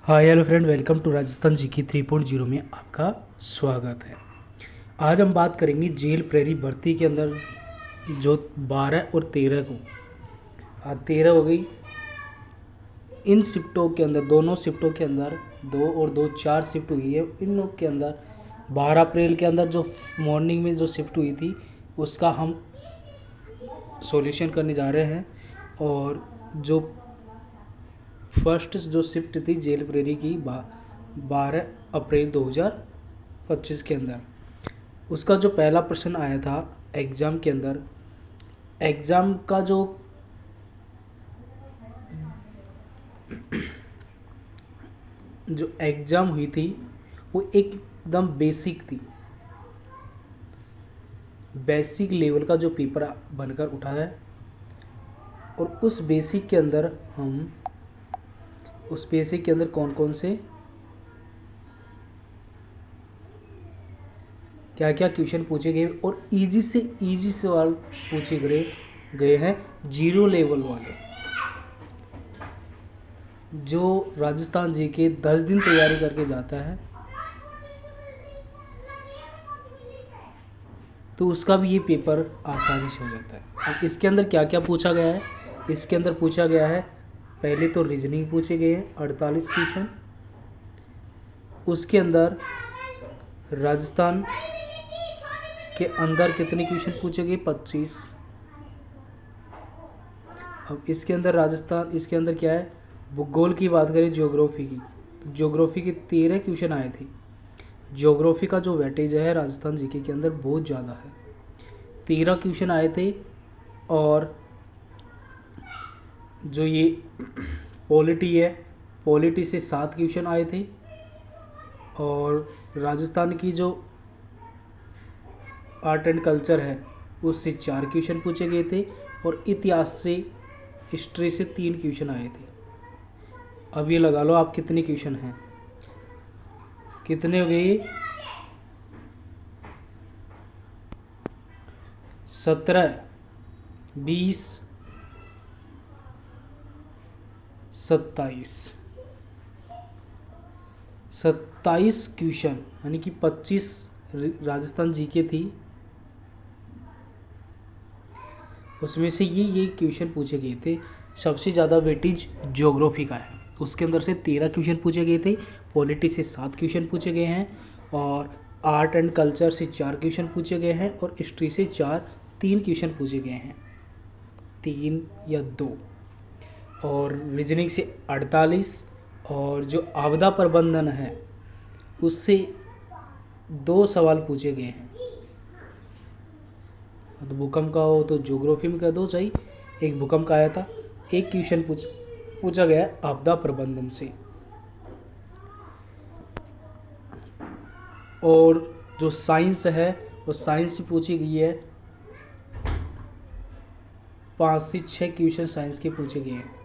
Hi hello friend, welcome to Rajasthan GK 3.0 में आपका स्वागत है। आज हम बात करेंगे जेल प्रेरी भर्ती के अंदर जो 12 और 13 को, आज 13 हो गई। इन शिफ्टों के अंदर, दोनों शिफ्टों के अंदर 2 और 2 4 शिफ्ट हुई है। इन लोग के अंदर 12 अप्रैल के अंदर जो मॉर्निंग में जो शिफ्ट हुई थी उसका हम सॉल्यूशन करने जा रहे हैं। और जो फर्स्ट जो शिफ्ट थी जेल प्रेरी की 12 अप्रैल 2025 के अंदर, उसका जो पहला प्रश्न आया था एग्ज़ाम के अंदर, एग्ज़ाम का जो एग्ज़ाम हुई थी वो एकदम बेसिक थी। बेसिक लेवल का जो पेपर बनकर उठा है। और उस बेसिक के अंदर कौन कौन से क्या क्या क्वेश्चन पूछे गए और इजी से इजी सवाल पूछे गए हैं। जीरो लेवल वाले जो राजस्थान जी के 10 दिन तैयारी करके जाता है तो उसका भी ये पेपर आसानी से हो जाता है। अब इसके अंदर क्या क्या पूछा गया है, इसके अंदर पूछा गया है पहले तो रीजनिंग पूछे गए हैं 48 क्वेश्चन। उसके अंदर राजस्थान के अंदर कितने क्वेश्चन पूछे गए, 25। अब इसके अंदर क्या है, भूगोल की बात करें, ज्योग्राफी की, तो ज्योग्राफी के 13 क्वेश्चन आए थे। ज्योग्राफी का जो वेटेज है राजस्थान जीके के अंदर बहुत ज़्यादा है, 13 क्वेश्चन आए थे। और जो ये पॉलिटी है, पॉलिटी से 7 क्वेश्चन आए थे। और राजस्थान की जो आर्ट एंड कल्चर है उससे 4 क्वेश्चन पूछे गए थे। और इतिहास से, हिस्ट्री से 3 क्वेश्चन आए थे। अब ये लगा लो आप कितने क्वेश्चन हैं, कितने हो गए, 17, 20, 27 क्वेश्चन, यानी कि 25 राजस्थान जीके थी, उसमें से ये क्वेश्चन पूछे गए थे। सबसे ज़्यादा वेटेज ज्योग्राफी का है, उसके अंदर से 13 क्वेश्चन पूछे गए थे। पॉलिटी से 7 क्वेश्चन पूछे गए हैं। और आर्ट एंड कल्चर से 4 क्वेश्चन पूछे गए हैं। और हिस्ट्री से 3 क्वेश्चन पूछे गए हैं, 3 या 2। और रीजनिंग से 48। और जो आपदा प्रबंधन है उससे 2 सवाल पूछे गए हैं। तो भूकंप का हो तो ज्योग्राफी में कह दो सही, एक भूकंप का आया था, एक क्वेश्चन पूछा गया है आपदा प्रबंधन से। और जो साइंस है वो साइंस से पूछी गई है, 5 से 6 क्वेश्चन साइंस के पूछे गए हैं।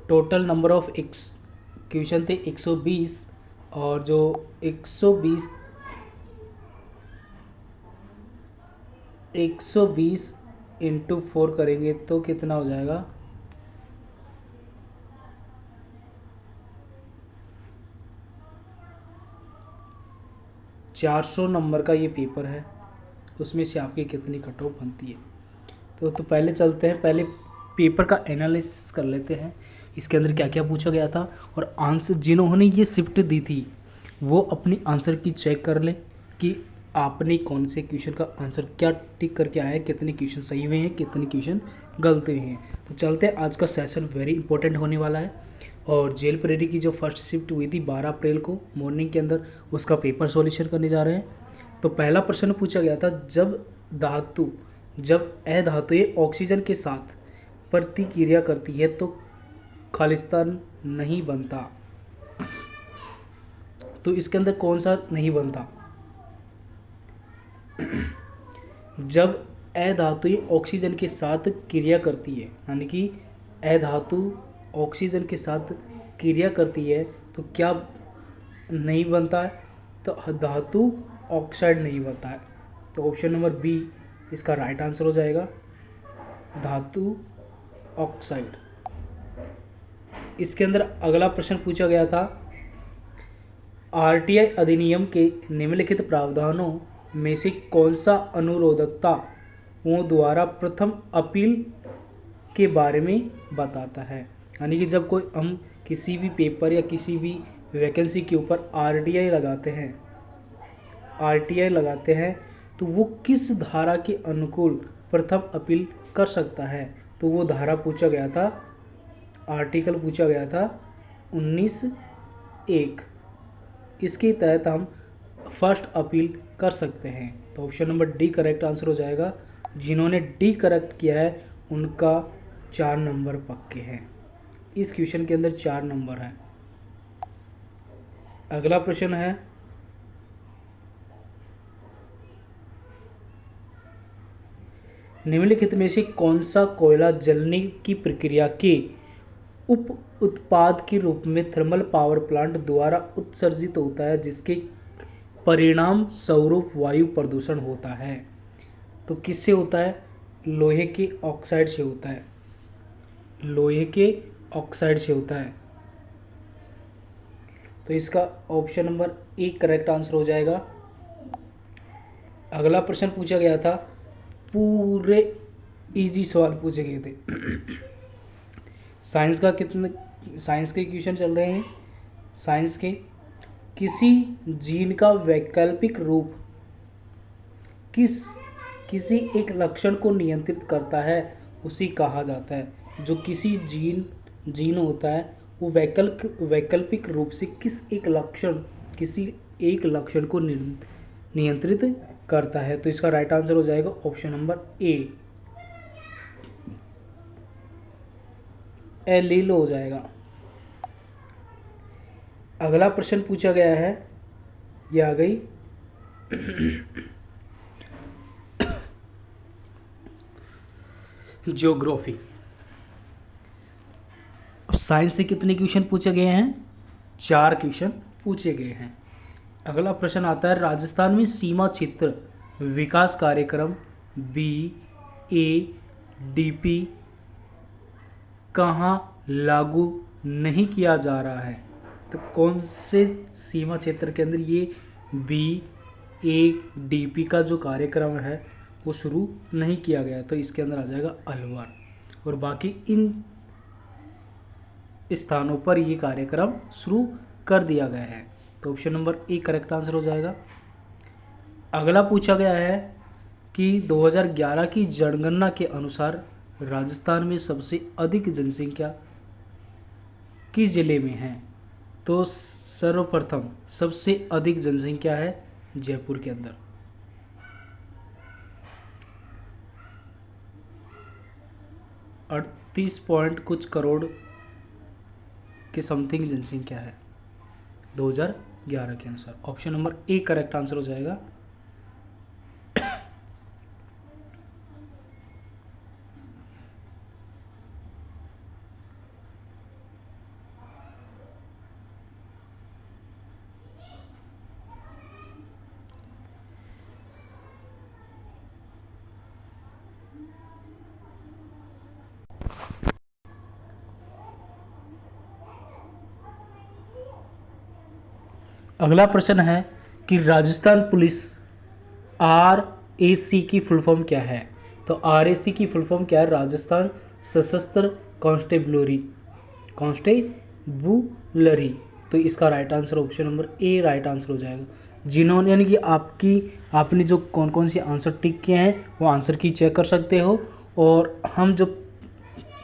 टोटल नंबर ऑफ क्वेश्चन थे 120। और जो 120 इंटू 4 करेंगे तो कितना हो जाएगा, 400 नंबर का ये पेपर है। उसमें से आपकी कितनी कट ऑफ बनती है। तो पहले चलते हैं, पहले पेपर का एनालिसिस कर लेते हैं, इसके अंदर क्या क्या पूछा गया था। और आंसर जिन्होंने ये शिफ्ट दी थी वो अपनी आंसर की चेक कर लें कि आपने कौन से क्वेश्चन का आंसर क्या टिक करके आया है, कितने क्वेश्चन सही हुए हैं, कितने क्वेश्चन गलत हुए हैं। तो चलते हैं, आज का सेशन वेरी इंपॉर्टेंट होने वाला है। और जेल प्रेरी की जो फर्स्ट शिफ्ट हुई थी 12 अप्रैल को मॉर्निंग के अंदर, उसका पेपर सॉल्यूशन करने जा रहे हैं। तो पहला प्रश्न पूछा गया था, जब अधातुएं ऑक्सीजन के साथ प्रतिक्रिया करती है तो खालिस्तान नहीं बनता। तो इसके अंदर कौन सा नहीं बनता, जब अधातुएं ऑक्सीजन के साथ क्रिया करती है, यानी कि अधातु ऑक्सीजन के साथ क्रिया करती है तो क्या नहीं बनता है, तो धातु ऑक्साइड नहीं बनता है। तो ऑप्शन नंबर बी इसका राइट आंसर हो जाएगा, धातु ऑक्साइड। इसके अंदर अगला प्रश्न पूछा गया था, आरटीआई अधिनियम के निम्नलिखित प्रावधानों में से कौन सा अनुरोधकताओं द्वारा प्रथम अपील के बारे में बताता है। यानी कि जब कोई हम किसी भी पेपर या किसी भी वैकेंसी के ऊपर आरटीआई लगाते हैं तो वो किस धारा के अनुकूल प्रथम अपील कर सकता है। तो वो धारा पूछा गया था, आर्टिकल पूछा गया था 19(1). इसके तहत हम फर्स्ट अपील कर सकते हैं। तो option number D correct answer हो जाएगा। जिन्होंने डी करेक्ट किया है उनका 4 नंबर पक्के हैं। इस क्वेश्चन के अंदर 4 नंबर है। अगला प्रश्न है, निम्नलिखित में से कौन सा कोयला जलने की प्रक्रिया के उप उत्पाद के रूप में थर्मल पावर प्लांट द्वारा उत्सर्जित होता है, जिसके परिणाम स्वरूप वायु प्रदूषण होता है। तो किससे होता है? लोहे के ऑक्साइड से होता है। लोहे के ऑक्साइड से होता है। तो इसका option number A correct answer हो जाएगा। अगला प्रश्न पूछा गया था, पूरे इजी सवाल पूछे गए थे। साइंस के क्वेश्चन चल रहे हैं। साइंस के, किसी जीन का वैकल्पिक रूप किसी एक लक्षण को नियंत्रित करता है उसे कहा जाता है। जो किसी जीन होता है वो वैकल्पिक रूप से किसी एक लक्षण को नियंत्रित करता है। तो इसका राइट आंसर हो जाएगा ऑप्शन नंबर ए, एलील हो जाएगा। अगला प्रश्न पूछा गया है, ये आ गई ज्योग्राफी। अब साइंस से कितने क्वेश्चन पूछे गए हैं? 4 क्वेश्चन पूछे गए हैं। अगला प्रश्न आता है, राजस्थान में सीमा क्षेत्र विकास कार्यक्रम BADP कहाँ लागू नहीं किया जा रहा है? तो कौन से सीमा क्षेत्र के अंदर ये BADP का जो कार्यक्रम है वो शुरू नहीं किया गया? तो इसके अंदर आ जाएगा अलवर, और बाकी इन स्थानों पर ये कार्यक्रम शुरू कर दिया गया है। तो option number A correct answer हो जाएगा। अगला पूछा गया है कि 2011 की जनगणना के अनुसार राजस्थान में सबसे अधिक जनसंख्या किस जिले में है? तो सर्वप्रथम सबसे अधिक जनसंख्या है जयपुर के अंदर। 38 पॉइंट कुछ करोड़ के समथिंग जनसंख्या है 2011 के अनुसार। Option number A correct answer हो जाएगा। अगला प्रश्न है कि राजस्थान पुलिस RAC की फुल फॉर्म क्या है? तो RAC की फुल फॉर्म क्या है? राजस्थान सशस्त्र कांस्टेबुलरी। तो इसका right answer option number A right answer हो जाएगा। जिन्होंने, यानी कि आपने जो कौन कौन से आंसर टिक किए हैं वो आंसर की चेक कर सकते हो। और हम जो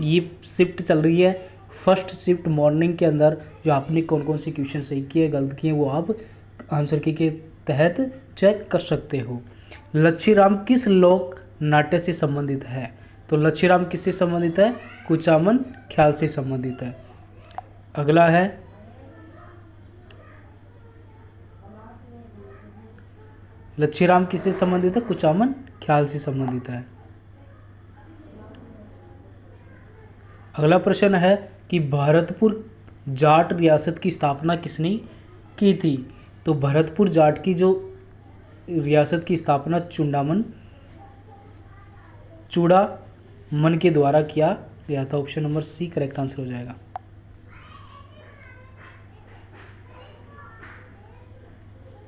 ये शिफ्ट चल रही है, फर्स्ट शिफ्ट मॉर्निंग के अंदर जो आपने कौन कौन से क्वेश्चन सही किए गलत किए वो आप आंसर की के तहत चेक कर सकते हो। लच्छीराम किस लोक नाट्य से संबंधित है? तो लच्छीराम किससे संबंधित है? कुचामन ख्याल से संबंधित है। अगला है, लच्छीराम किससे संबंधित है? कुचामन ख्याल से संबंधित है। अगला प्रश्न है कि भरतपुर जाट रियासत की स्थापना किसने की थी? तो भरतपुर जाट की जो रियासत की स्थापना चूड़ामन के द्वारा किया गया था। Option number C correct answer हो जाएगा।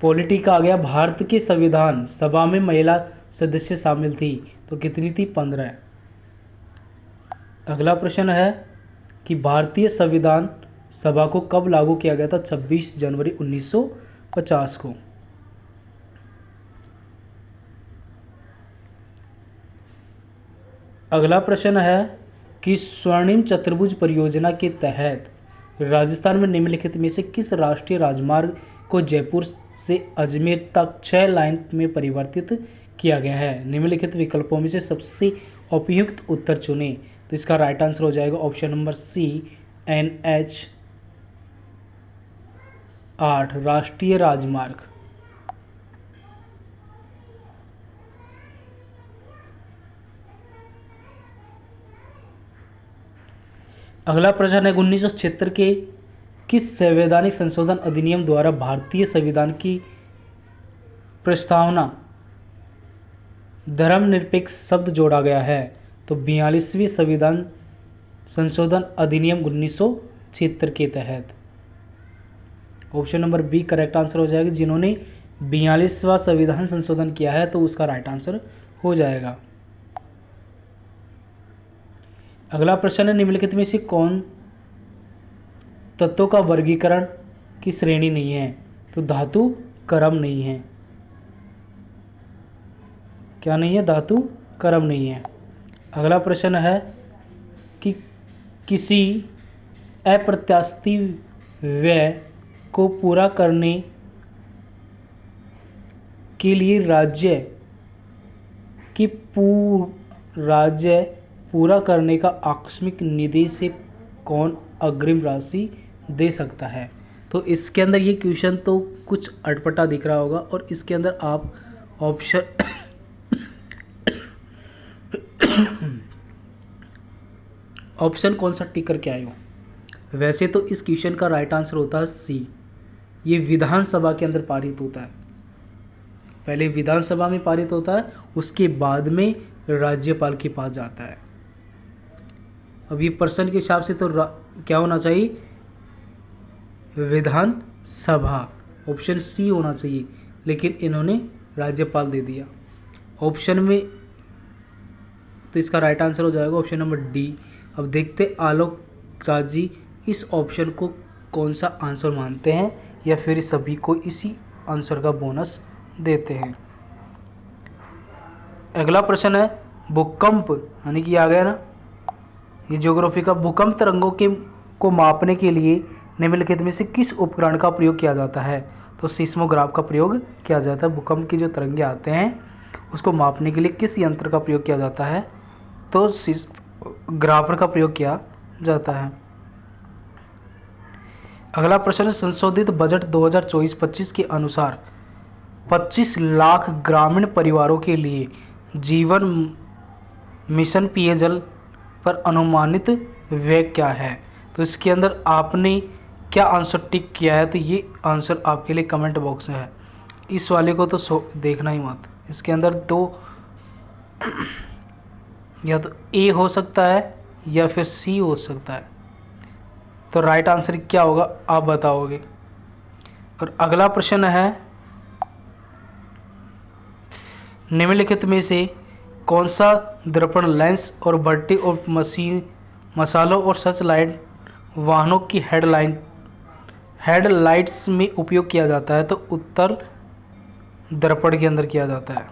पॉलिटी का आ गया, भारत के संविधान सभा में महिला सदस्य शामिल थी, तो कितनी थी? 15। अगला प्रश्न है कि भारतीय संविधान सभा को कब लागू किया गया था? 26 जनवरी 1950 को। अगला प्रश्न है कि स्वर्णिम चतुर्भुज परियोजना के तहत राजस्थान में निम्नलिखित में से किस राष्ट्रीय राजमार्ग को जयपुर से अजमेर तक 6 लाइन में परिवर्तित किया गया है? निम्नलिखित विकल्पों में से सबसे उपयुक्त उत्तर चुनें। तो इसका राइट आंसर हो जाएगा ऑप्शन नंबर सी, NH 8 राष्ट्रीय राजमार्ग। अगला प्रश्न है 1976 के किस संवैधानिक संशोधन अधिनियम द्वारा भारतीय संविधान की प्रस्तावना धर्मनिरपेक्ष शब्द जोड़ा गया है? तो 42वें संविधान संशोधन अधिनियम 1976 के तहत। Option number B correct answer हो जाएगा। जिन्होंने 42वां संविधान संशोधन किया है तो उसका राइट आंसर हो जाएगा। अगला प्रश्न है निम्नलिखित में से कौन तत्वों का वर्गीकरण की श्रेणी नहीं है? तो धातु क्रम नहीं है। क्या नहीं है? धातु क्रम नहीं है। अगला प्रश्न है कि किसी अप्रत्याशित व्यय को पूरा करने के लिए राज्य पूरा करने का आकस्मिक निधि से कौन अग्रिम राशि दे सकता है? तो इसके अंदर ये क्वेश्चन तो कुछ अटपटा दिख रहा होगा और इसके अंदर आप ऑप्शन कौन सा टिक करके आए हो? वैसे तो इस क्वेश्चन का राइट आंसर होता है सी। ये विधानसभा के अंदर पारित होता है। पहले विधानसभा में पारित होता है, उसके बाद में राज्यपाल के पास जाता है। अब ये प्रश्न के हिसाब से तो क्या होना चाहिए? विधानसभा, ऑप्शन सी होना चाहिए, लेकिन इन्होंने राज्यपाल दे दिया ऑप्शन में, तो इसका राइट आंसर हो जाएगा ऑप्शन नंबर डी। अब देखते आलोक राज जी इस ऑप्शन को कौन सा आंसर मानते हैं या फिर सभी को इसी आंसर का बोनस देते हैं। अगला प्रश्न है भूकंप, यानी कि आ गया ना ये ज्योग्राफी का, भूकंप तरंगों को मापने के लिए निम्नलिखित में से किस उपकरण का प्रयोग किया जाता है? तो सीस्मोग्राफ का प्रयोग किया जाता है। भूकंप की जो तरंगे आते हैं उसको मापने के लिए किस यंत्र का प्रयोग किया जाता है? तो सीस्मोग्राफर का प्रयोग किया जाता है। अगला प्रश्न है संशोधित बजट 2024-25 के अनुसार 25 लाख ग्रामीण परिवारों के लिए जीवन मिशन पेयजल पर अनुमानित व्यय क्या है? तो इसके अंदर आपने क्या आंसर टिक किया है? तो ये आंसर आपके लिए कमेंट बॉक्स में है। इस वाले को तो देखना ही मत। इसके अंदर दो या तो ए हो सकता है या फिर सी हो सकता है। तो राइट आंसर क्या होगा आप बताओगे। और अगला प्रश्न है निम्नलिखित में से कौन सा दर्पण लेंस और बत्ती और मसालों और सर्च लाइट वाहनों की हेडलाइट्स में उपयोग किया जाता है? तो उत्तर दर्पण के अंदर किया जाता है।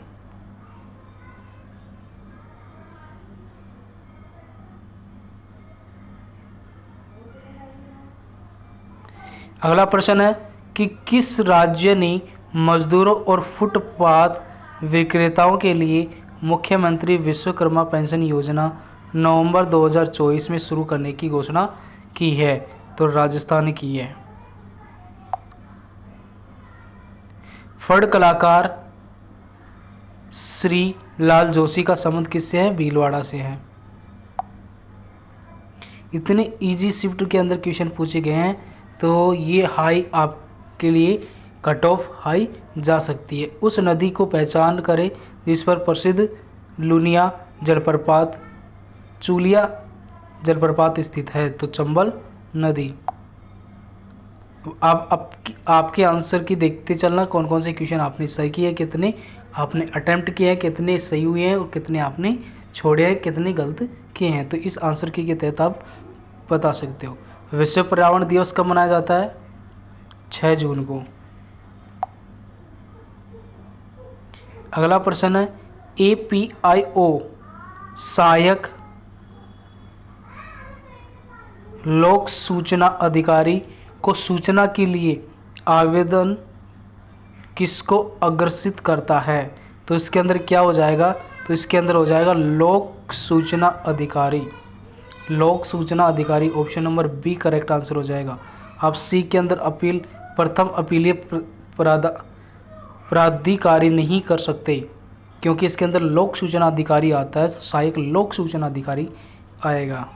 अगला प्रश्न है कि किस राज्य ने मजदूरों और फुटपाथ विक्रेताओं के लिए मुख्यमंत्री विश्वकर्मा पेंशन योजना नवंबर 2024 में शुरू करने की घोषणा की है? तो राजस्थान की है। फड़ कलाकार श्री लाल जोशी का संबंध किससे है? भीलवाड़ा से है। इतने इजी शिफ्ट के अंदर क्वेश्चन पूछे गए हैं तो ये हाई आपके लिए कट ऑफ हाई जा सकती है। उस नदी को पहचान करें जिस पर प्रसिद्ध लुनिया जलप्रपात चूलिया जलप्रपात स्थित है? तो चंबल नदी। आप आपके आंसर की देखते चलना, कौन कौन से क्वेश्चन आपने सही किए, कितने आपने अटेम्प्ट किए हैं, कितने सही हुए हैं और कितने आपने छोड़े हैं, कितने गलत किए हैं। तो इस आंसर की के तहत आप बता सकते हो। विश्व पर्यावरण दिवस कब मनाया जाता है? 6 जून को। अगला प्रश्न है APIO सहायक लोक सूचना अधिकारी को सूचना के लिए आवेदन किसको अग्रसित करता है? तो इसके अंदर क्या हो जाएगा? तो इसके अंदर हो जाएगा लोक सूचना अधिकारी। लोक सूचना अधिकारी option number B correct answer हो जाएगा। आप सी के अंदर अपील प्रथम अपीलीय प्राधिकारी नहीं कर सकते, क्योंकि इसके अंदर लोक सूचना अधिकारी आता है, सहायक लोक सूचना अधिकारी आएगा।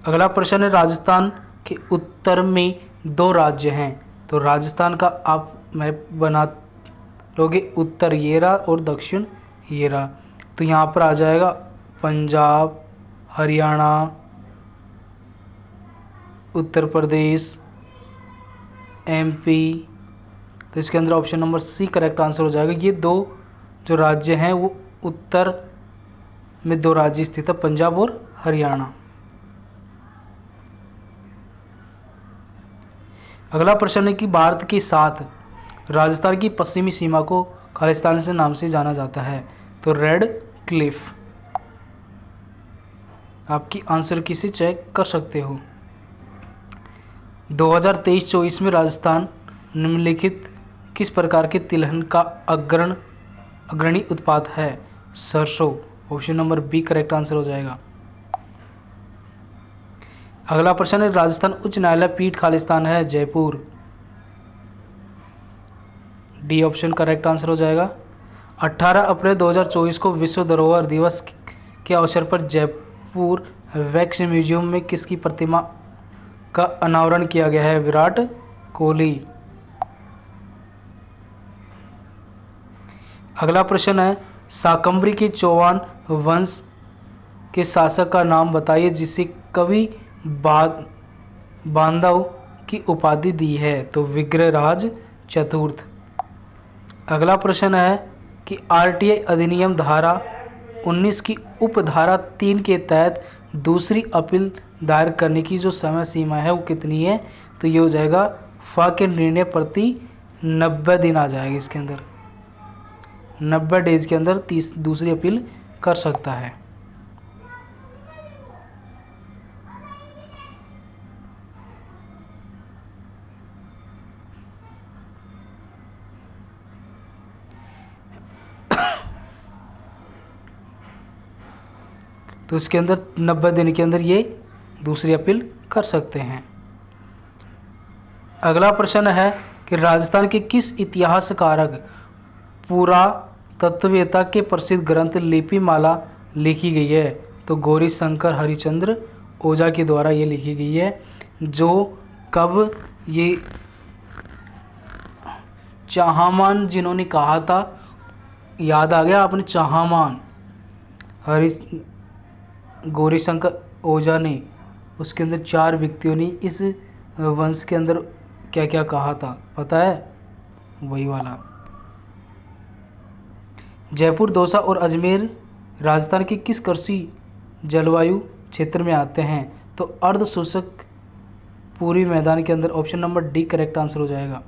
अगला प्रश्न है राजस्थान के उत्तर में 2 राज्य हैं, तो राजस्थान का आप मैप बना लोगे, उत्तर ये रहा और दक्षिण ये रहा। तो यहाँ पर आ जाएगा पंजाब, हरियाणा, उत्तर प्रदेश, MP। तो इसके अंदर option number C correct answer हो जाएगा। ये 2 जो राज्य हैं वो उत्तर में 2 राज्य स्थित है, पंजाब और हरियाणा। अगला प्रश्न है कि भारत के साथ राजस्थान की पश्चिमी सीमा को खालिस्तान से नाम से जाना जाता है, तो रेड क्लिफ। आपकी आंसर की से चेक कर सकते हो। 2023-24 में राजस्थान निम्नलिखित किस प्रकार के तिलहन का अग्रणी उत्पाद है? सरसों। Option number B correct answer हो जाएगा। अगला प्रश्न है राजस्थान उच्च न्यायालय पीठ खालिस्तान है? Jaipur. D option correct answer हो जाएगा। 18 अप्रैल 2024 को विश्व धरोहर दिवस के अवसर पर जयपुर वैक्स म्यूजियम में किसकी प्रतिमा का अनावरण किया गया है? विराट कोहली। अगला प्रश्न है शाकंभरी के चौहान वंश के शासक का नाम बताइए जिसे कवि बांधव की उपाधि दी है? तो विग्रहराज चतुर्थ। अगला प्रश्न है कि RTI अधिनियम धारा 19 की उपधारा 3 के तहत दूसरी अपील दायर करने की जो समय सीमा है वो कितनी है? तो ये हो जाएगा फा के निर्णय प्रति 90 दिन आ जाएगा। इसके अंदर 90 डेज के अंदर दूसरी अपील कर सकता है। तो इसके अंदर 90 दिन के अंदर ये दूसरी अपील कर सकते हैं। अगला प्रश्न है कि राजस्थान के किस इतिहासकारक पुरातत्ववेत्ता के प्रसिद्ध ग्रंथ लिपिमाला लिखी गई है? तो गौरी शंकर हरिचंद्र ओझा के द्वारा ये लिखी गई है। जो कब ये चाहमान जिन्होंने कहा था, याद आ गया आपने? चाहमान गौरीशंकर ओझा ने, उसके अंदर 4 व्यक्तियों ने इस वंश के अंदर क्या क्या कहा था पता है? वही वाला। जयपुर, दौसा और अजमेर राजस्थान के किस कृषि जलवायु क्षेत्र में आते हैं? तो अर्ध शुष्क पूरी मैदान के अंदर। Option number D correct answer हो जाएगा।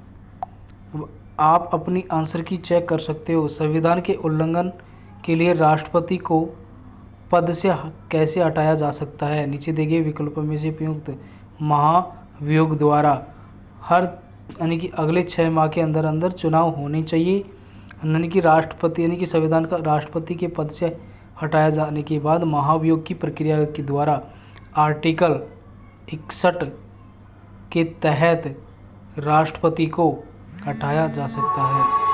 आप अपनी आंसर की चेक कर सकते हो। संविधान के उल्लंघन के लिए राष्ट्रपति को पद से कैसे हटाया जा सकता है? नीचे दिए गए विकल्पों में से उपयुक्त महाभियोग द्वारा हर यानी कि अगले 6 माह के अंदर अंदर चुनाव होने चाहिए। यानी कि राष्ट्रपति यानी कि संविधान का राष्ट्रपति के पद से हटाया जाने के बाद महाभियोग की प्रक्रिया के द्वारा आर्टिकल 61 के तहत राष्ट्रपति को हटाया जा सकता है।